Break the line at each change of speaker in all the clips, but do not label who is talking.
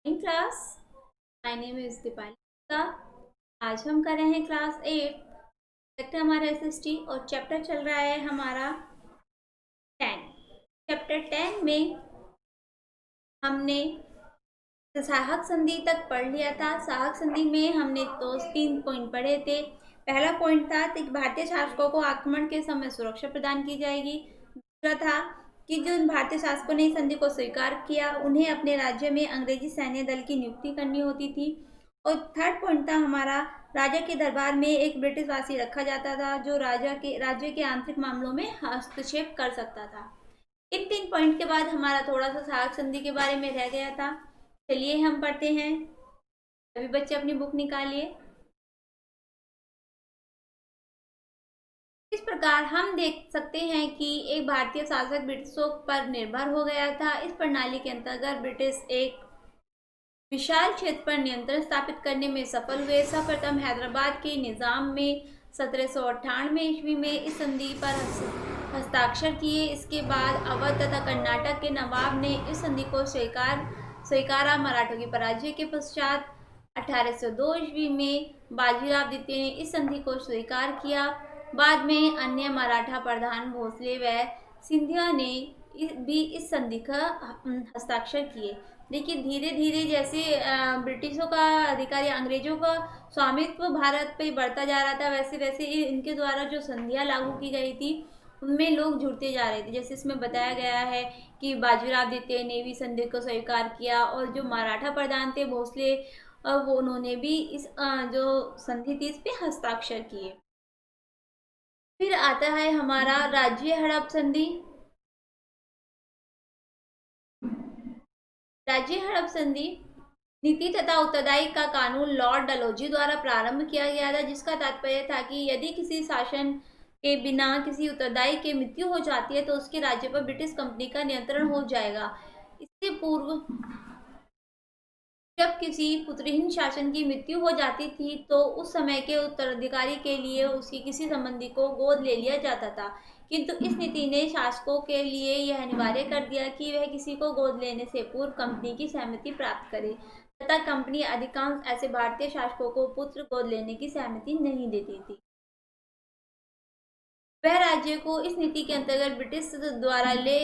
In class my name is Deepali का। आज हम कर रहे हैं क्लास 8। सब्जेक्ट है हमारा एसएसटी और चैप्टर चल रहा है हमारा 10। चैप्टर 10 में हमने सहायक संधि तक पढ़ लिया था। सहायक संधि में हमने तो 3 पॉइंट पढ़े थे। पहला पॉइंट था कि भारतीय शासकों को आक्रमण के समय सुरक्षा प्रदान की जाएगी। दूसरा था कि जो भारतीय शासकों ने इस संधि को स्वीकार किया उन्हें अपने राज्य में अंग्रेजी सैन्य दल की नियुक्ति करनी होती थी। और थर्ड पॉइंट था हमारा, राजा के दरबार में एक ब्रिटिश वासी रखा जाता था जो राज्य के आंतरिक मामलों में हस्तक्षेप कर सकता था। इन 3 पॉइंट के बाद हमारा थोड़ा सा सहायक संधि के बारे में रह गया था। चलिए हम पढ़ते हैं। सभी बच्चे अपनी बुक निकालिए। इस प्रकार हम देख सकते हैं कि एक भारतीय शासक ब्रिटिशों पर निर्भर हो गया था। इस प्रणाली के अंतर्गत ब्रिटिश एक विशाल क्षेत्र पर नियंत्रण स्थापित करने में सफल हुए। सर्वप्रथम हैदराबाद के निजाम में 1798 ईस्वी में इस संधि पर हस्ताक्षर किए। इसके बाद अवध तथा कर्नाटक के नवाब ने इस संधि को स्वीकारा। मराठों की पराजय के पश्चात 1802 ईस्वी में बाजीराव द्वितीय ने इस संधि को स्वीकार किया। बाद में अन्य मराठा प्रधान भोसले व सिंधिया ने भी इस संधि का हस्ताक्षर किए। लेकिन धीरे धीरे जैसे ब्रिटिशों का अधिकार या अंग्रेजों का स्वामित्व भारत पे बढ़ता जा रहा था, वैसे वैसे इनके द्वारा जो संधियाँ लागू की गई थी उनमें लोग जुड़ते जा रहे थे। जैसे इसमें बताया गया है कि बाजीराव द्वितीय ने भी संधि को स्वीकार किया और जो मराठा प्रधान थे भोसले, वो उन्होंने भी इस जो संधि थी इस पे हस्ताक्षर किए। फिर आता है हमारा राज्य हड़प संधि। राज्य हड़प संधि नीति तथा उत्तरदायी का कानून लॉर्ड डलहौजी द्वारा प्रारंभ किया गया था, जिसका तात्पर्य था कि यदि किसी शासन के बिना किसी उत्तरदायी की मृत्यु हो जाती है तो उसके राज्य पर ब्रिटिश कंपनी का नियंत्रण हो जाएगा। इससे पूर्व जब किसी पुत्रहीन शासन की मृत्यु हो जाती थी तो उस समय के उत्तराधिकारी के लिए उसकी किसी संबंधी को गोद ले लिया जाता था, किंतु इस नीति ने शासकों के लिए यह अनिवार्य कर दिया कि वह किसी को गोद लेने से पूर्व कंपनी की सहमति प्राप्त करे तथा कंपनी अधिकांश ऐसे भारतीय शासकों को पुत्र गोद लेने की सहमति नहीं देती थी। वह राज्य को इस नीति के अंतर्गत ब्रिटिश द्वारा ले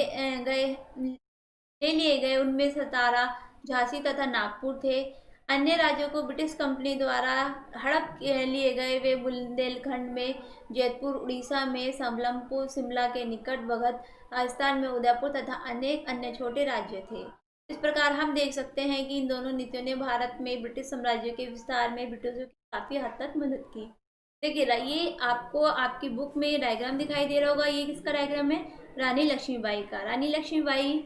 लिए गए उनमें सतारा, झांसी तथा नागपुर थे। अन्य राज्यों को ब्रिटिश कंपनी द्वारा हड़प लिए गए वे बुंदेलखंड में, जयपुर उड़ीसा में, संबलपुर शिमला के निकट, भगत राजस्थान में, उदयपुर तथा अनेक अन्य छोटे राज्य थे। इस प्रकार हम देख सकते हैं कि इन दोनों नीतियों ने भारत में ब्रिटिश साम्राज्य के विस्तार में ब्रिटिशों की काफी हद तक मदद की। देखिए ये आपको आपकी बुक में डायग्राम दिखाई दे रहा होगा। ये किसका डायग्राम है? रानी लक्ष्मीबाई का। रानी लक्ष्मीबाई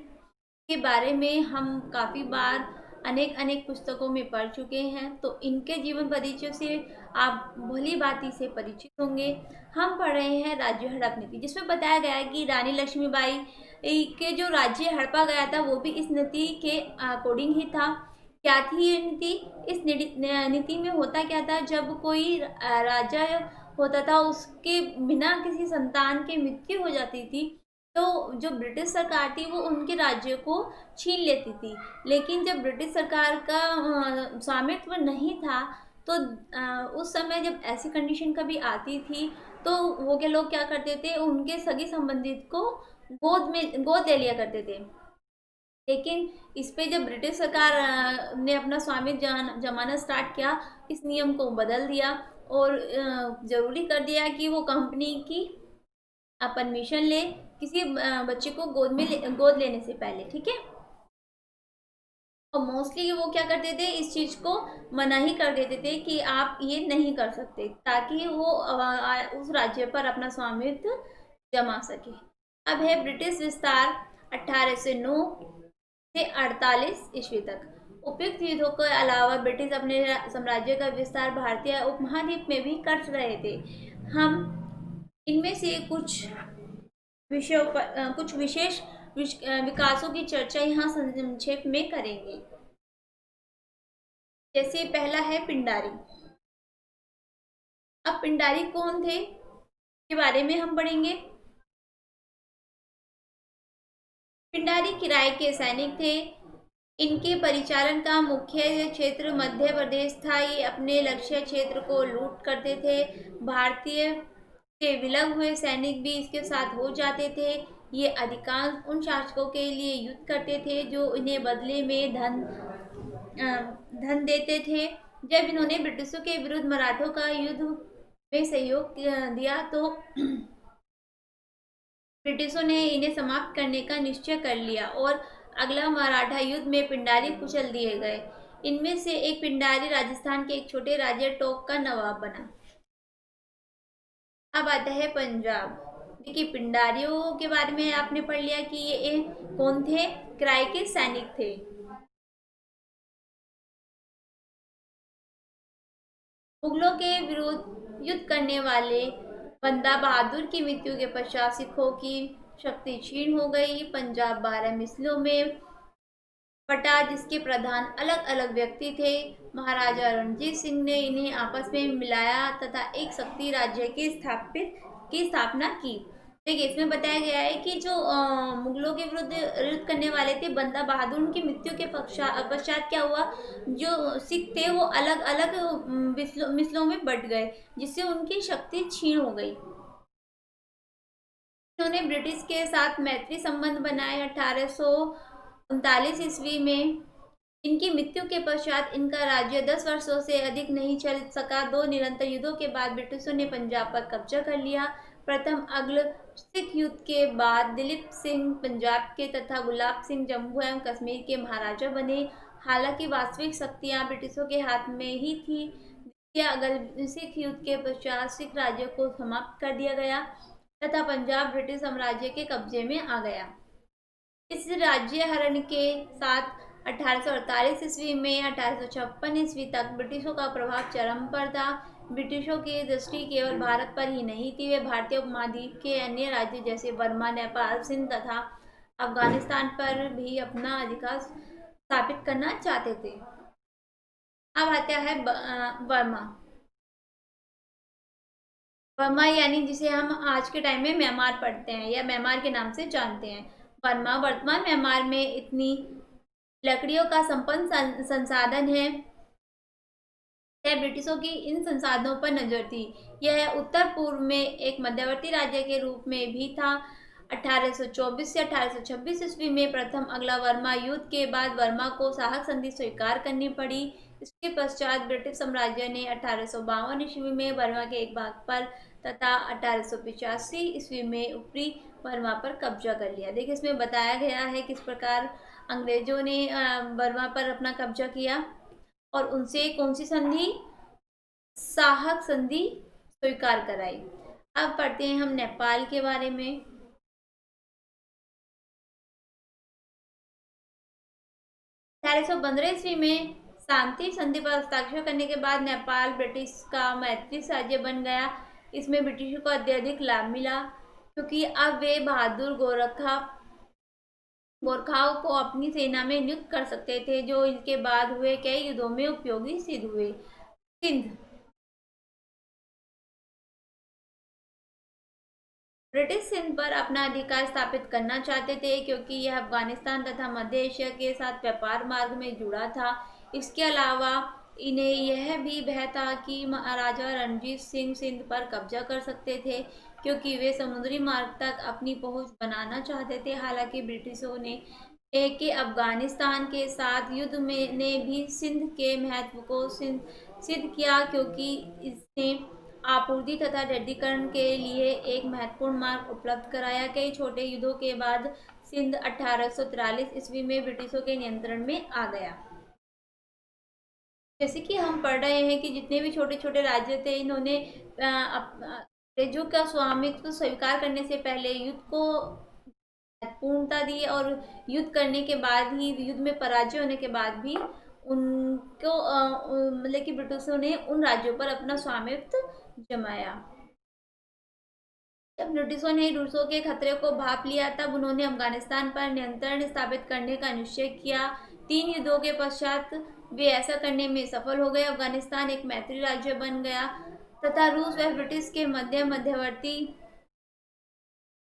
के बारे में हम काफ़ी बार अनेक अनेक पुस्तकों में पढ़ चुके हैं, तो इनके जीवन परिचय से आप भली भांति से परिचित होंगे। हम पढ़ रहे हैं राज्य हड़प नीति, जिसमें बताया गया है कि रानी लक्ष्मीबाई के जो राज्य हड़पा गया था वो भी इस नीति के अकॉर्डिंग ही था। क्या थी ये नीति? इस नीति में होता क्या था, जब कोई राजा होता था उसके बिना किसी संतान की मृत्यु हो जाती थी तो जो ब्रिटिश सरकार थी वो उनके राज्य को छीन लेती थी। लेकिन जब ब्रिटिश सरकार का स्वामित्व नहीं था तो उस समय जब ऐसी कंडीशन कभी आती थी तो वो के लोग क्या करते थे, उनके सगी संबंधित को गोद ले लिया करते थे। लेकिन इस पे जब ब्रिटिश सरकार ने अपना स्वामित्व जमाना स्टार्ट किया, इस नियम को बदल दिया और ज़रूरी कर दिया कि वो कंपनी की परमिशन ले किसी बच्चे को गोद लेने से पहले, ठीक है। और मोस्टली वो क्या करते थे, इस चीज को मना ही कर देते थे कि आप ये नहीं कर सकते, ताकि वो उस राज्य पर अपना स्वामित्व जमा सके। अब है ब्रिटिश विस्तार 1809 से 48 ईस्वी तक। उपयुक्त युद्धों के अलावा ब्रिटिश अपने साम्राज्य का विस्तार भारतीय उपमहाद्वीप में भी कर रहे थे। हम इनमें से कुछ विषयों पर कुछ विशेष विकासों की चर्चा यहाँ संक्षेप में करेंगे। जैसे पहला है पिंडारी। अब पिंडारी कौन थे के बारे में हम पढ़ेंगे। पिंडारी किराए के सैनिक थे इनके परिचालन का मुख्य क्षेत्र मध्य प्रदेश था। ये अपने लक्ष्य क्षेत्र को लूट करते थे। भारतीय से विलग हुए सैनिक भी इसके साथ हो जाते थे। ये अधिकांश उन शासकों के लिए युद्ध करते थे जो इन्हें बदले में धन देते थे। जब इन्होंने ब्रिटिशों के विरुद्ध मराठों का युद्ध में सहयोग दिया तो ब्रिटिशों ने इन्हें समाप्त करने का निश्चय कर लिया और अगला मराठा युद्ध में पिंडारी कुचल दिए गए। इनमें से एक पिंडारी राजस्थान के एक छोटे राज्य टोंक का नवाब बना। अब आता है पंजाब। देखिए, पिंडारियों के बारे में आपने पढ़ लिया कि ये कौन थे, किराए के सैनिक थे। मुगलों के विरुद्ध युद्ध करने वाले बंदा बहादुर की मृत्यु के पश्चात सिखों की शक्ति क्षीण हो गई। पंजाब 12 मिसलों में बटा जिसके प्रधान अलग अलग व्यक्ति थे। महाराजा रणजीत सिंह ने इन्हें आपस में मिलाया तथा एक शक्ति राज्य की स्थापना की। देखिए, इसमें बताया गया है कि जो मुगलों के विरुद्ध युद्ध करने वाले थे बंदा बहादुर, उनकी मृत्यु के पश्चात क्या हुआ, जो सिख थे वो अलग अलग मिसलों में बट गए, जिससे उनकी शक्ति क्षीण हो गई। उन्होंने ब्रिटिश के साथ मैत्री संबंध बनाए। 1839 ईस्वी में इनकी मृत्यु के पश्चात इनका राज्य 10 वर्षों से अधिक नहीं चल सका। 2 निरंतर युद्धों के बाद ब्रिटिशों ने पंजाब पर कब्जा कर लिया। प्रथम अंग्ल सिख युद्ध के बाद दिलीप सिंह पंजाब के तथा गुलाब सिंह जम्मू एवं कश्मीर के महाराजा बने। हालांकि वास्तविक शक्तियां ब्रिटिशों के हाथ में ही थी। द्वितीय अंग्ल सिख युद्ध के पश्चात सिख राज्य को समाप्त कर दिया गया तथा पंजाब ब्रिटिश साम्राज्य के कब्जे में आ गया। इस राज्य हरण के साथ 1848 ईस्वी में 1856 ईस्वी तक ब्रिटिशों का प्रभाव चरम पर था। ब्रिटिशों की दृष्टि केवल भारत पर ही नहीं थी, वे भारतीय उपमहाद्वीप के अन्य राज्य जैसे बर्मा, नेपाल, सिंध तथा अफगानिस्तान पर भी अपना अधिकार स्थापित करना चाहते थे। अब आता है बर्मा। बर्मा यानी जिसे हम आज के टाइम में म्यांमार पढ़ते हैं या म्यांमार के नाम से जानते हैं। बर्मा वर्तमान म्यांमार में इतनी लकड़ियों का संपन्न संसाधन है। यह ब्रिटिशों की इन संसाधनों पर नजर थी। यह उत्तर पूर्व में एक मध्यवर्ती राज्य के रूप में भी था। 1824 से 1826 ईस्वी में प्रथम अगला वर्मा युद्ध के बाद वर्मा को साहक संधि स्वीकार करनी पड़ी। इसके पश्चात ब्रिटिश साम्राज्य ने 1852 ईस्वी में बर्मा के एक भाग पर तथा 1885 ईस्वी में ऊपरी बर्मा पर कब्जा कर लिया। देखिए, इसमें बताया गया है किस प्रकार अंग्रेजों ने बर्मा पर अपना कब्जा किया और उनसे कौन सी संधि, साहक संधि स्वीकार कराई। अब पढ़ते हैं हम नेपाल के बारे में। 1815 ईस्वी में शांति संधि पर हस्ताक्षर करने के बाद नेपाल ब्रिटिश का मैत्री राज्य बन गया। इसमें ब्रिटिशों को अत्यधिक लाभ मिला क्योंकि अब वे बहादुर गोरखाओं को अपनी सेना में नियुक्त कर सकते थे, जो इनके बाद हुए कई युद्धों में उपयोगी सिद्ध हुए। सिंध। ब्रिटिश सिंध पर अपना अधिकार स्थापित करना चाहते थे क्योंकि यह अफगानिस्तान तथा मध्य एशिया के साथ व्यापार मार्ग में जुड़ा था। इसके अलावा इन्हें यह भी भय था कि महाराजा रणजीत सिंह सिंध पर कब्जा कर सकते थे क्योंकि वे समुद्री मार्ग तक अपनी पहुंच बनाना चाहते थे। हालांकि ब्रिटिशों ने के अफगानिस्तान के साथ युद्ध में ने भी सिंध के महत्व को सिद्ध किया क्योंकि इसने आपूर्ति तथा दृढ़ीकरण के लिए एक महत्वपूर्ण मार्ग उपलब्ध कराया। कई छोटे युद्धों के बाद सिंध 1843 ईस्वी में ब्रिटिशों के नियंत्रण में आ गया। जैसे कि हम पढ़ रहे हैं कि जितने भी छोटे छोटे राज्य थे, इन्होंने अंग्रेजों का स्वामित्व स्वीकार करने से पहले युद्ध को महत्वपूर्णता दी और युद्ध करने के बाद ही, युद्ध में पराजय होने के बाद भी उनको मतलब कि ब्रिटिशों ने उन राज्यों पर अपना स्वामित्व जमाया। जब ब्रिटिशों ने रूसों के खतरे को भाप लिया तब उन्होंने अफगानिस्तान पर नियंत्रण स्थापित करने का निश्चय किया। 3 युद्धों के पश्चात वे ऐसा करने में सफल हो गए। अफगानिस्तान एक मैत्री राज्य बन गया तथा रूस व ब्रिटिश के मध्यवर्ती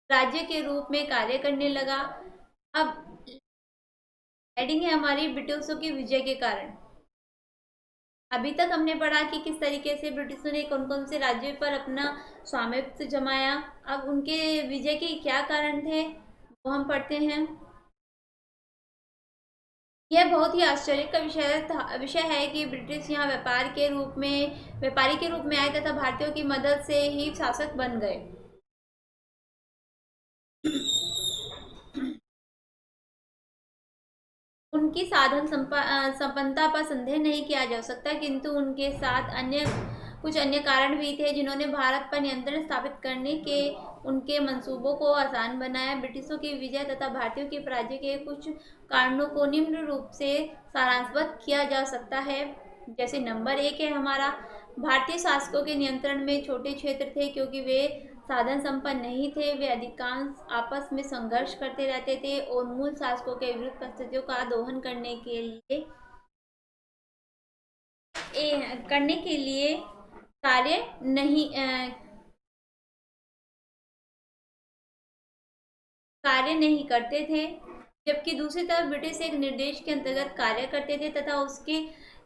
राज्य के रूप में कार्य करने लगा। अब हेडिंग है हमारी ब्रिटिशों की विजय के कारण। अभी तक हमने पढ़ा कि किस तरीके से ब्रिटिशों ने कौन कौन से राज्यों पर अपना स्वामित्व जमाया। अब उनके विजय के क्या कारण थे वो हम पढ़ते हैं। यह बहुत ही आश्चर्य का विषय है कि ब्रिटिश यहाँ व्यापारी के रूप में आए तथा भारतीयों की मदद से ही शासक बन गए। उनकी संपन्नता पर संदेह नहीं किया जा सकता, किंतु उनके साथ कुछ अन्य कारण भी थे जिन्होंने भारत पर नियंत्रण स्थापित करने के उनके मंसूबों को आसान बनाया। ब्रिटिशों की विजय तथा भारतीयों की पराजय के कुछ कारणों को निम्न रूप से सारांशबद्ध किया जा सकता है। जैसे नंबर 1 है हमारा, भारतीय शासकों के नियंत्रण में छोटे क्षेत्र थे क्योंकि वे साधन संपन्न नहीं थे। वे अधिकांश आपस में संघर्ष करते रहते थे और मूल शासकों के विरुद्ध परिस्थितियों का दोहन करने के लिए कार्य नहीं कार्य नहीं करते थे, जबकि दूसरी तरफ ब्रिटिश एक निर्देश के अंतर्गत कार्य करते थे तथा उसके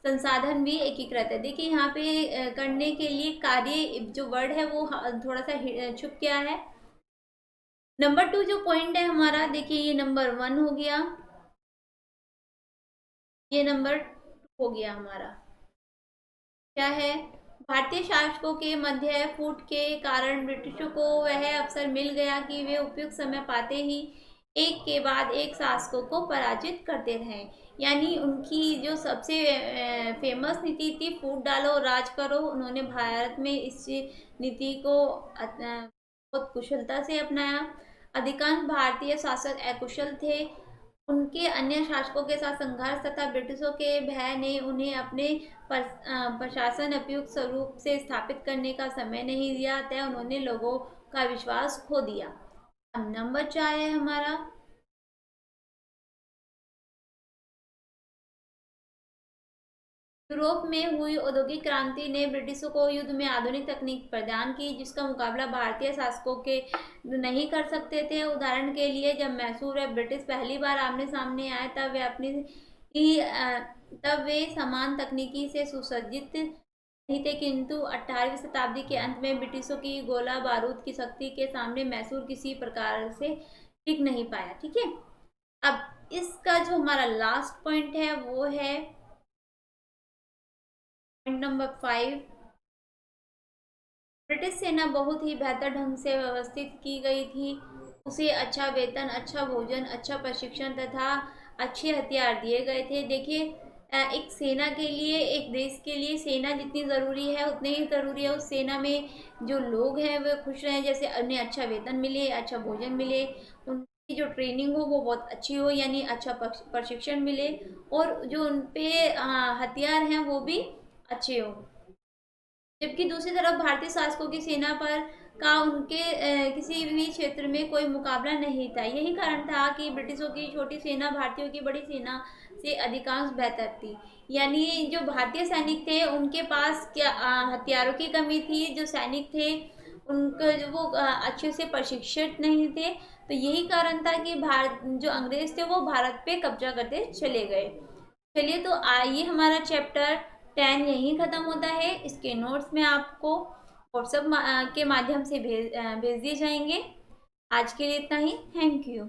संसाधन भी एकीकृत है। देखिए यहाँ पे करने के लिए कार्य जो वर्ड है वो थोड़ा सा छुप गया है। नंबर 2 जो पॉइंट है हमारा, देखिए ये नंबर 1 हो गया, ये नंबर 2 हो गया हमारा। क्या है, भारतीय शासकों के मध्य फूट के कारण ब्रिटिशों को वह अवसर मिल गया कि वे उपयुक्त समय पाते ही एक के बाद एक शासकों को पराजित करते रहे। यानी उनकी जो सबसे फेमस नीति थी फूट डालो राज करो, उन्होंने भारत में इस नीति को बहुत कुशलता से अपनाया। अधिकांश भारतीय शासक अकुशल थे, उनके अन्य शासकों के साथ संघर्ष तथा ब्रिटिशों के भय ने उन्हें अपने प्रशासन उपयुक्त स्वरूप से स्थापित करने का समय नहीं दिया, अतः उन्होंने लोगों का विश्वास खो दिया। अब नंबर 4 है हमारा, यूरोप में हुई औद्योगिक क्रांति ने ब्रिटिशों को युद्ध में आधुनिक तकनीक प्रदान की जिसका मुकाबला भारतीय शासकों के नहीं कर सकते थे। उदाहरण के लिए जब मैसूर और ब्रिटिश पहली बार आमने सामने आए तब वे समान तकनीकी से सुसज्जित नहीं थे, किंतु 18वीं शताब्दी के अंत में ब्रिटिशों की गोला बारूद की शक्ति के सामने मैसूर किसी प्रकार से टिक नहीं पाया। ठीक है, अब इसका जो हमारा लास्ट पॉइंट है वो है पॉइंट नंबर 5। ब्रिटिश सेना बहुत ही बेहतर ढंग से व्यवस्थित की गई थी, उसे अच्छा वेतन, अच्छा भोजन, अच्छा प्रशिक्षण तथा अच्छे हथियार दिए गए थे। देखिए एक सेना के लिए, एक देश के लिए सेना जितनी ज़रूरी है उतनी ही ज़रूरी है उस सेना में जो लोग हैं वे खुश रहें, जैसे उन्हें अच्छा वेतन मिले, अच्छा भोजन मिले, उनकी जो ट्रेनिंग हो वो बहुत अच्छी हो, यानी अच्छा प्रशिक्षण मिले, और जो उन पे हथियार हैं वो भी अच्छे हो। जबकि दूसरी तरफ भारतीय शासकों की सेना पर उनके किसी भी क्षेत्र में कोई मुकाबला नहीं था। यही कारण था कि ब्रिटिशों की छोटी सेना भारतीयों की बड़ी सेना से अधिकांश बेहतर थी। यानी जो भारतीय सैनिक थे उनके पास क्या हथियारों की कमी थी, जो सैनिक थे उनको जो वो अच्छे से प्रशिक्षित नहीं थे। तो यही कारण था कि भारत जो अंग्रेज थे वो भारत पे कब्जा करते चले गए। चलिए तो आइए हमारा चैप्टर 10 यहीं ख़त्म होता है। इसके नोट्स में आपको व्हाट्सएप के माध्यम से भेज दिए जाएंगे। आज के लिए इतना ही। Thank you.